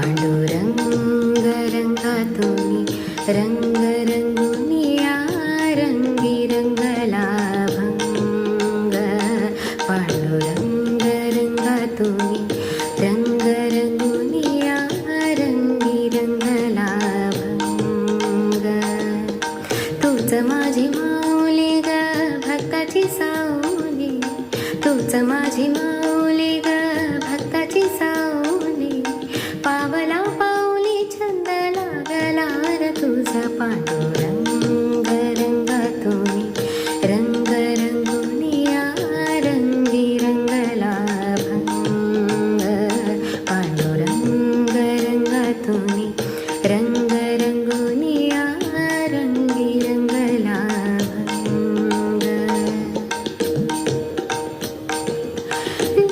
पांडुरंग रंगा तुम्ही रंग रंगुनिया रंगी रंगला भंग. पांडुरंग रंगा तुम्ही रंग रंगुनिया रंगी रंगला भंग. तूच माझी माऊली ग भक्ताची सावली, तूच माझी माऊली ग भक्ताची सावली. पावला पाऊली छंद लागला र तुझा. पांडुरंग रंगा तुम्ही रंग रंगुनिया रंगी रंगला भंग. पांडुरंग रंगा तुम्ही रंग रंगुनिया रंगी रंगला भंग.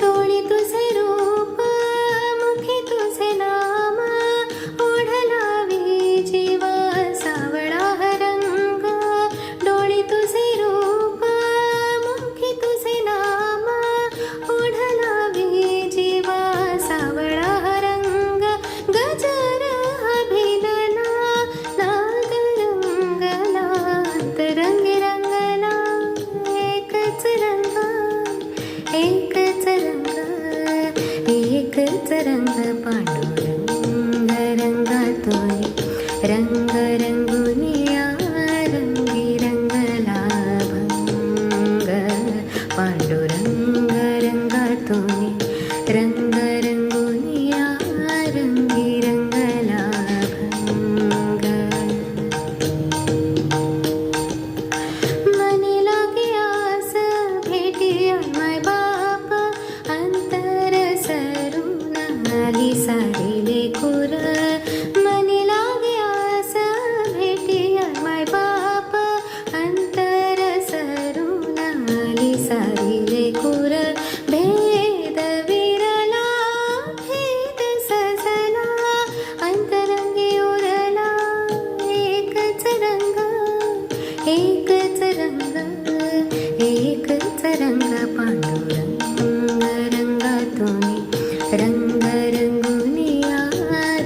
डोळी तुझे रूप मुखी तुझे नाम, ओढला जीवा सावळा रंग. डोळी तुझे रूप मुखी तुझे नाम, ओढला जीवा सावळा रंग. गजर अभिनला नाग रंगला तरंगी रंगला. एकच रंग एकच रंग एकच रंग. पांडुरंग रंगा तुम्ही रंग रंगुनिया रंगी रंगला भंग. पांडुरंग रंगा तुम्ही रंग रंगुनिया रंगी रंगला भंग. मनी लागे आस भेटी माय बाप, अंतर सरून आली सारी लेकूर. मनी लागे आस भेटी माय बाप, अंतर सरून आली सारी लेकूर. भेद विरला भेद सजला अंतरंगी उरला. एकच रंग एकच रंग एकच रंग. पांडुरंग रंगा तुम्ही रंग रंगुनिया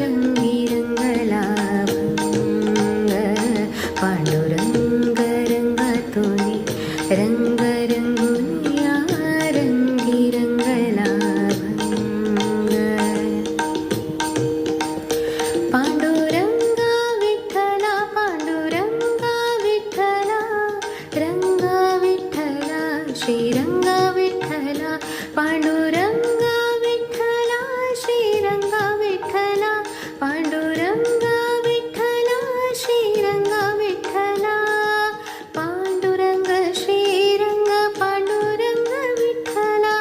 रंगी रंगला भंग. पांडुरंग रंगा तुम्ही रंग रंगुनिया रंगी रंगला भंग. पांडुरंगा विठ्ठला पांडुरंगा विठ्ठला रंगा विठ्ठला श्रीरंगा विठ्ठला. पांडुरंगा विठ्ठला श्रीरंगा विठ्ठला. पांडुरंगा विठ्ठला श्रीरंगा विठ्ठला. पांडुरंग श्रीरंग पांडुरंग विठ्ठला.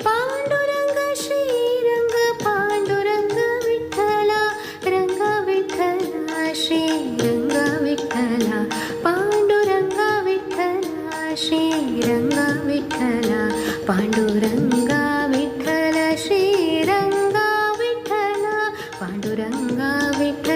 पांडुरंग श्रीरंग पांडुरंग विठ्ठला. रंगा विठ्ठला श्रीरंगा विठ्ठला. पांडुरंगा विठ्ठला श्रीरंगा विठ्ठला. पांडुरंगा विठ्ठला श्रीरंगा विठ्ठला. पांडुरंगा विठ्ठला.